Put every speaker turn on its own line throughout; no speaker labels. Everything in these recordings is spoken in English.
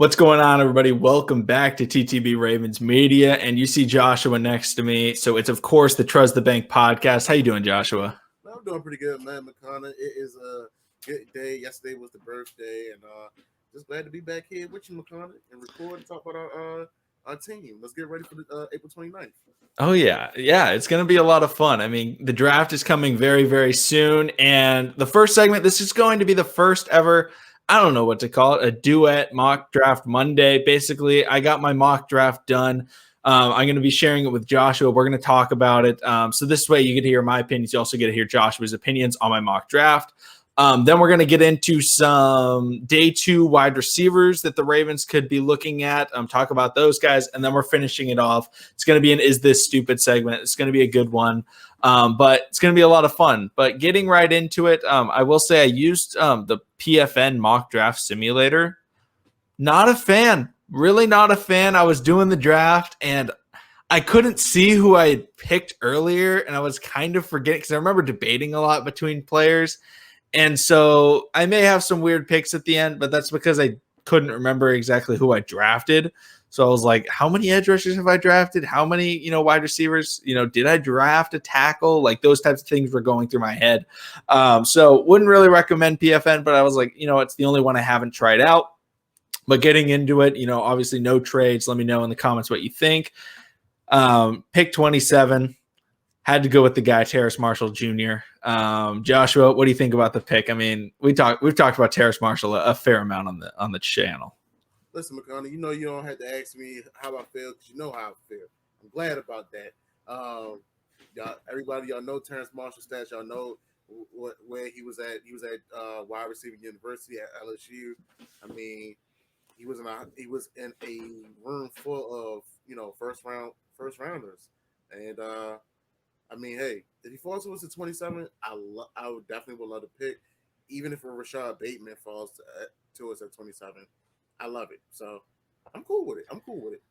What's going on, everybody? Welcome back to TTB Ravens Media, and you see Joshua next to me. So it's, of course, the Trust the Bank podcast. How you doing, Joshua?
I'm doing pretty good, man. McConnell. It is a good day. Yesterday was the birthday, and just glad to be back here with you, McConnell, and record and talk about our team. Let's get ready for the April 29th.
Oh, yeah. Yeah, it's going to be a lot of fun. I mean, the draft is coming very, very soon, and the first segment, this is going to be the first ever, I don't know what to call it, a duet mock draft Monday. Basically, I got my mock draft done. I'm going to be sharing it with Joshua. We're going to talk about it. So this way you get to hear my opinions. You also get to hear Joshua's opinions on my mock draft. Then we're going to get into some day 2 wide receivers that the Ravens could be looking at, talk about those guys, and then we're finishing it off. It's going to be an Is This Stupid segment. It's going to be a good one, but it's going to be a lot of fun. But getting right into it, I will say I used the PFN mock draft simulator. Not a fan. Really not a fan. I was doing the draft, and I couldn't see who I had picked earlier, and I was kind of forgetting because I remember debating a lot between players. And so I may have some weird picks at the end, but that's because I couldn't remember exactly who I drafted. So I was like, how many edge rushers have I drafted? How many, wide receivers, did I draft a tackle? Like those types of things were going through my head. So wouldn't really recommend PFN, but I was like, it's the only one I haven't tried out. But getting into it, obviously no trades. Let me know in the comments what you think. Pick 27. Had to go with the guy, Terrace Marshall Jr. Joshua, what do you think about the pick? I mean, we've talked about Terrace Marshall a fair amount on the channel.
Listen, McConnell, you don't have to ask me how I feel because you know how I feel. I'm glad about that. Y'all know Terrace Marshall stats. Y'all know where he was at. He was at wide receiver university at LSU. I mean, he was in a room full of first rounders, and I mean, hey, if he falls to us at 27, I would definitely love to pick, even if a Rashad Bateman falls to us at 27. I love it, so I'm cool with it.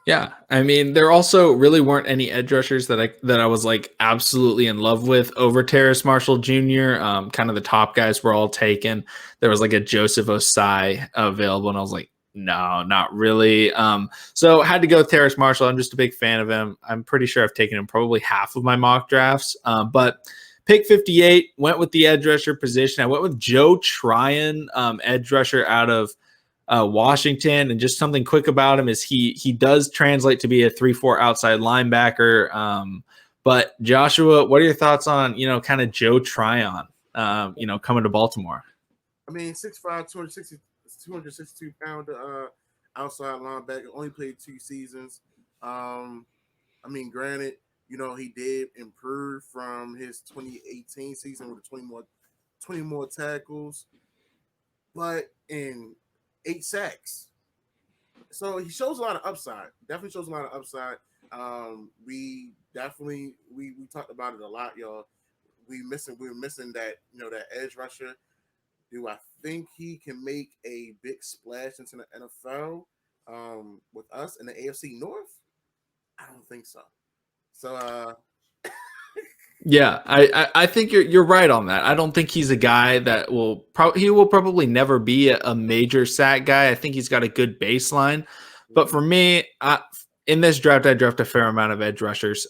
Yeah, I mean, there also really weren't any edge rushers that I was like absolutely in love with over Terrace Marshall Jr. Kind of the top guys were all taken. There was like a Joseph Osai available, and I was like, no, not really. So I had to go with Terrace Marshall. I'm just a big fan of him. I'm pretty sure I've taken him probably half of my mock drafts. But pick 58 went with the edge rusher position. I went with Joe Tryon, edge rusher out of Washington. And just something quick about him is he does translate to be a 3-4 outside linebacker. But Joshua, what are your thoughts on kind of Joe Tryon, coming to Baltimore?
I mean, 6'5", 262 pounder outside linebacker. Only played 2 seasons. I mean, granted, he did improve from his 2018 season with 20 more tackles, but in 8 sacks. So he shows a lot of upside. Definitely shows a lot of upside. We talked about it a lot, y'all. We're missing that that edge rusher. Do I think he can make a big splash into the NFL with us in the AFC North? I don't think so. So
yeah, I think you're right on that. I don't think he's a guy that he will probably never be a major sack guy. I think he's got a good baseline. But for me, in this draft, I draft a fair amount of edge rushers.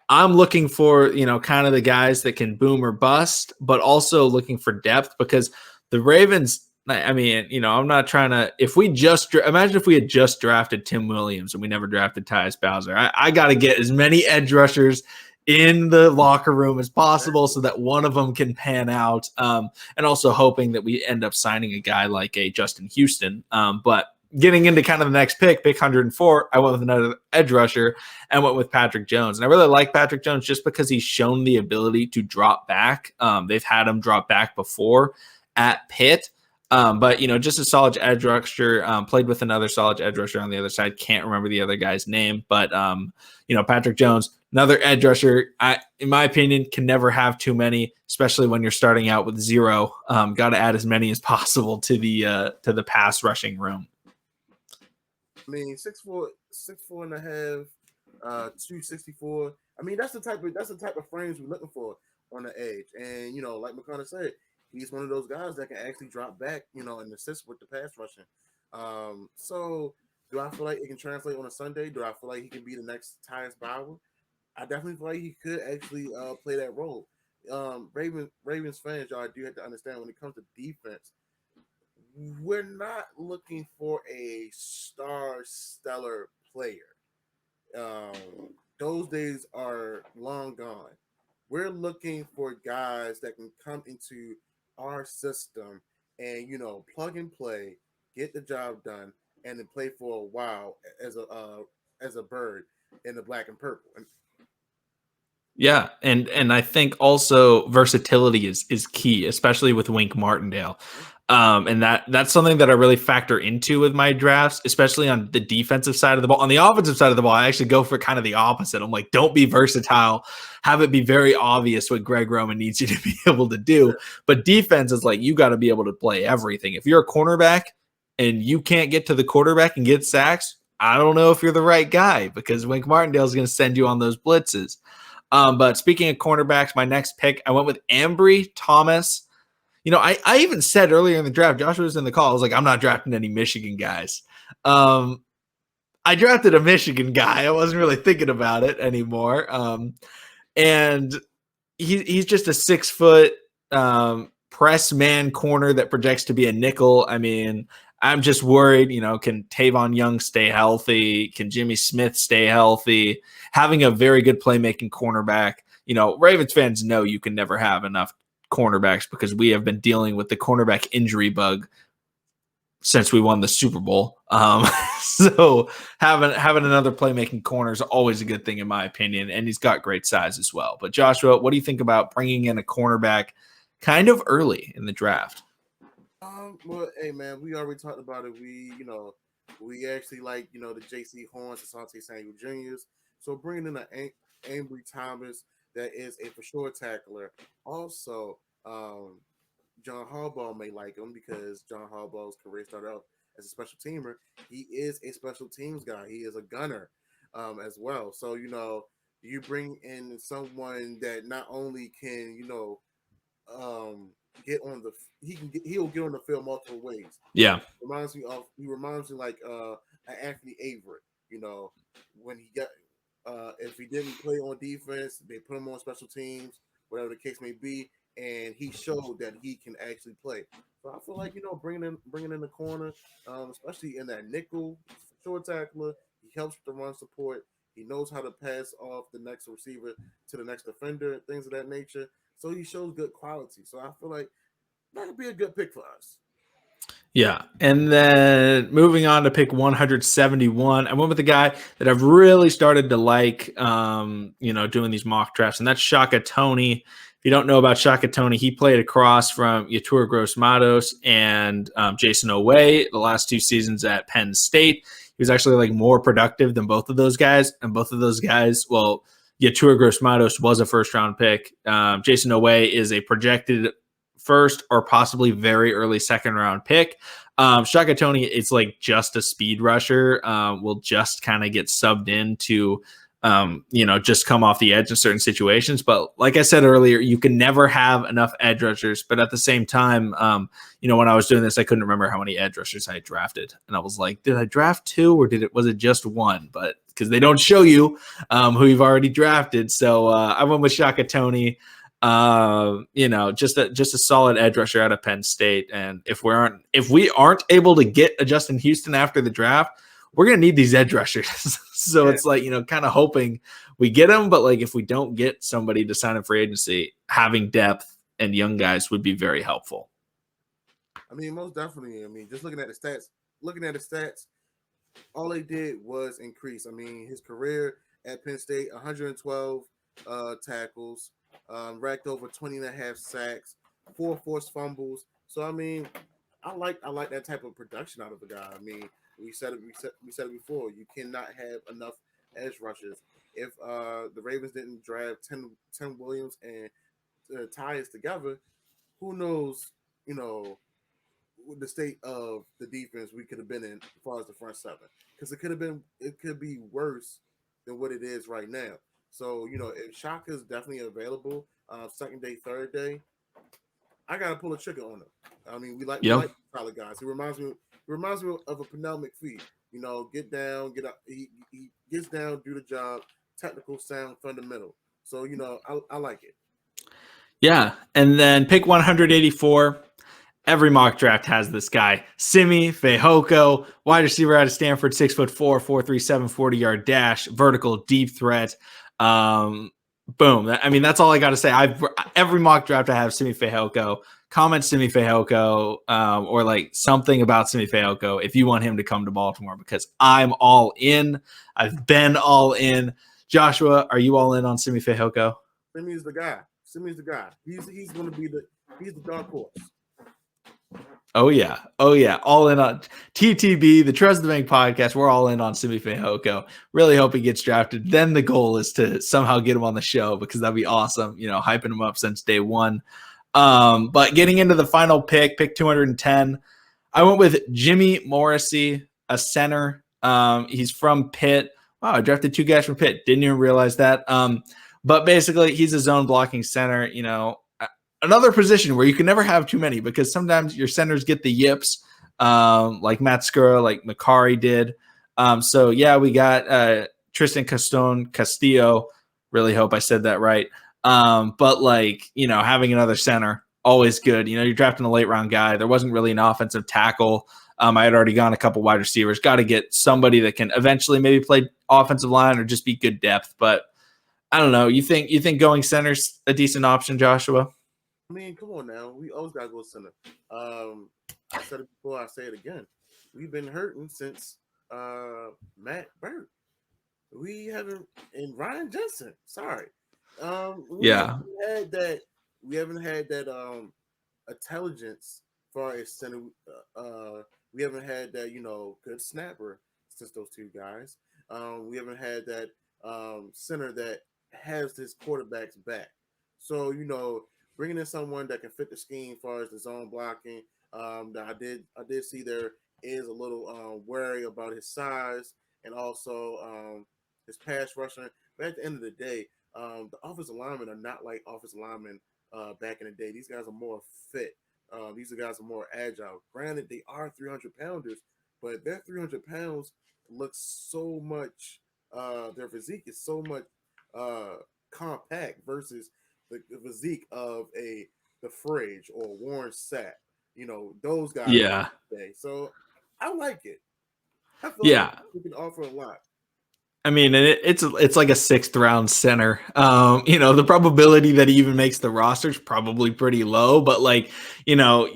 I'm looking for, kind of the guys that can boom or bust, but also looking for depth because the Ravens, I mean, I'm not trying to, imagine if we had just drafted Tim Williams and we never drafted Tyus Bowser. I got to get as many edge rushers in the locker room as possible so that one of them can pan out. And also hoping that we end up signing a guy like a Justin Houston. But getting into kind of the next pick 104, I went with another edge rusher and went with Patrick Jones. And I really like Patrick Jones just because he's shown the ability to drop back. They've had him drop back before at Pitt. But, just a solid edge rusher, played with another solid edge rusher on the other side. Can't remember the other guy's name, but, Patrick Jones, another edge rusher, in my opinion, can never have too many, especially when you're starting out with 0. Got to add as many as possible to the pass rushing room.
I mean, 6'4", 6'4" and a half, 264. I mean, that's the type of frames we're looking for on the edge. And like McConnell said, he's one of those guys that can actually drop back, and assist with the pass rushing. So do I feel like it can translate on a Sunday? Do I feel like he can be the next Tyus Bauer? I definitely feel like he could actually play that role. Ravens fans, y'all do have to understand when it comes to defense, we're not looking for a star stellar player. Those days are long gone. We're looking for guys that can come into our system and plug and play, get the job done, and then play for a while as a bird in the black and purple. And
Yeah, and I think also versatility is key, especially with Wink Martindale. And that's something that I really factor into with my drafts, especially on the defensive side of the ball. On the offensive side of the ball, I actually go for kind of the opposite. I'm like, don't be versatile, have it be very obvious what Greg Roman needs you to be able to do. But defense is like, you got to be able to play everything. If you're a cornerback and you can't get to the quarterback and get sacks, I don't know if you're the right guy, because Wink Martindale is going to send you on those blitzes. But speaking of cornerbacks, my next pick, I went with Ambry Thomas. I even said earlier in the draft, Joshua was in the call, I was like, I'm not drafting any Michigan guys. I drafted a Michigan guy. I wasn't really thinking about it anymore. And he's just a 6 foot press man corner that projects to be a nickel. I mean, I'm just worried, can Tavon Young stay healthy? Can Jimmy Smith stay healthy? Having a very good playmaking cornerback, Ravens fans know you can never have enough cornerbacks because we have been dealing with the cornerback injury bug since we won the Super Bowl. So having another playmaking corner is always a good thing in my opinion, and he's got great size as well. But Joshua, what do you think about bringing in a cornerback kind of early in the draft?
Well, hey man, we already talked about it. We actually like the J.C. Horns, Asante Samuel Juniors. So bringing in Ambry Thomas that is a for sure tackler. Also, John Harbaugh may like him because John Harbaugh's career started out as a special teamer. He is a special teams guy. He is a gunner as well. So you bring in someone that not only can um, get on the he'll get on the field multiple ways.
Yeah.
He reminds me like Anthony Avery. You know when he got if he didn't play on defense, they put him on special teams, whatever the case may be, and he showed that he can actually play. So I feel like bringing in the corner, especially in that nickel, short tackler, he helps with the run support. He knows how to pass off the next receiver to the next defender, things of that nature. So he shows good quality. So I feel like that could be a good pick for us.
Yeah. And then moving on to pick 171, I went with the guy that I've really started to like, doing these mock drafts, and that's Shaka Tony. If you don't know about Shaka Tony, he played across from Yatur Gross-Matos and Jason Oweh the last 2 seasons at Penn State. He was actually like more productive than both of those guys. And both of those guys, well, Yatur Gross-Matos was a first round pick. Jason Oweh is a projected first or possibly very early second round pick. Shaka Tony is like just a speed rusher. Will just kind of get subbed in to, just come off the edge in certain situations. But like I said earlier, you can never have enough edge rushers. But at the same time, when I was doing this, I couldn't remember how many edge rushers I drafted, and I was like, did I draft 2 or was it just 1? But because they don't show you who you've already drafted, so I went with Shaka Tony. Just a solid edge rusher out of Penn State. And if we aren't able to get a Justin Houston after the draft, we're gonna need these edge rushers. So It's like, kind of hoping we get them, but like if we don't get somebody to sign up for agency, having depth and young guys would be very helpful.
I mean, most definitely. I mean, just looking at the stats, all they did was increase. I mean, his career at Penn State, 112 tackles, racked over 20 and a half sacks, 4 forced fumbles. So I mean, I like that type of production out of a guy. I mean, we said it before. You cannot have enough edge rushers. If the Ravens didn't draft Tim Williams and tie us together, who knows? You know the state of the defense we could have been in as far as the front seven, because it could be worse than what it is right now. So if Shaka is definitely available second day, third day, I gotta pull a trigger on him. I mean, we
Yep.
like solid guys. He reminds me of a Pernell McPhee. You know, get down, get up. He gets down, do the job, technical, sound, fundamental. So you know, I like it.
Yeah, and then pick 184. Every mock draft has this guy, Simi Fehoko, wide receiver out of Stanford, 6'4", 4.37, 40-yard dash, vertical deep threat. Boom. I mean, that's all I got to say. Every mock draft I have Simi Fehoko. Comment Simi Fehoko or like something about Simi Fehoko if you want him to come to Baltimore, because I'm all in. I've been all in. Joshua, are you all in on Simi Fehoko?
Simi's the guy. Simi's the guy. He's going to be he's the dark horse.
Oh yeah. All in on TTB, the Trust the Bank podcast. We're all in on Simi Fehoko. Really hope he gets drafted. Then the goal is to somehow get him on the show, because that'd be awesome. You know, hyping him up since day one. But getting into the final pick 210, I went with Jimmy Morrissey, a center. He's from Pitt. Wow, I drafted two guys from Pitt. Didn't even realize that. But basically, he's a zone blocking center. You know, another position where you can never have too many, because sometimes your centers get the yips, like Matt Skura, like Macari did. So yeah, we got Tristan Castillo. Really hope I said that right. But like, you know, having another center, always good. You know, you're drafting a late round guy. There wasn't really an offensive tackle. I had already gone a couple wide receivers. Got to get somebody that can eventually maybe play offensive line or just be good depth. But I don't know. You think going center's a decent option, Joshua?
I mean, come on now. We always gotta go center. I said it before, I say it again. We've been hurting since Matt Burt. We haven't, and Ryan Jensen. Sorry. We haven't had that intelligence far as center. We haven't had that, you know, good snapper since those two guys. We haven't had that center that has his quarterback's back. So, you know, bringing in someone that can fit the scheme as far as the zone blocking. That I did see there is a little wary about his size and also his pass rushing. But at the end of the day, the offensive linemen are not like offensive linemen back in the day. These guys are more fit. These guys are more agile. Granted, they are 300 pounders, but their 300 pounds looks so much. Their physique is so much compact versus the physique of the Fridge or Warren Sapp. You know, those guys.
Yeah.
So I like it. I feel like we can offer a lot.
I mean, it's like a 6th round center. You know, the probability that he even makes the roster is probably pretty low, but like, you know,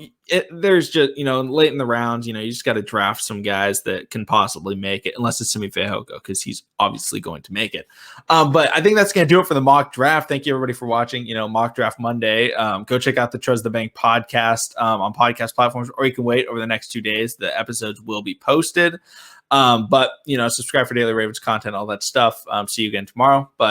there's just, you know, late in the rounds, you know, you just got to draft some guys that can possibly make it, unless it's Simi Fehoko, because he's obviously going to make it. But I think that's going to do it for the mock draft. Thank you everybody for watching, you know, Mock Draft Monday. Go check out the Trust the Bank podcast on podcast platforms, or you can wait over the next 2 days. The episodes will be posted. But, you know, subscribe for daily Ravens content, all that stuff. See you again tomorrow. But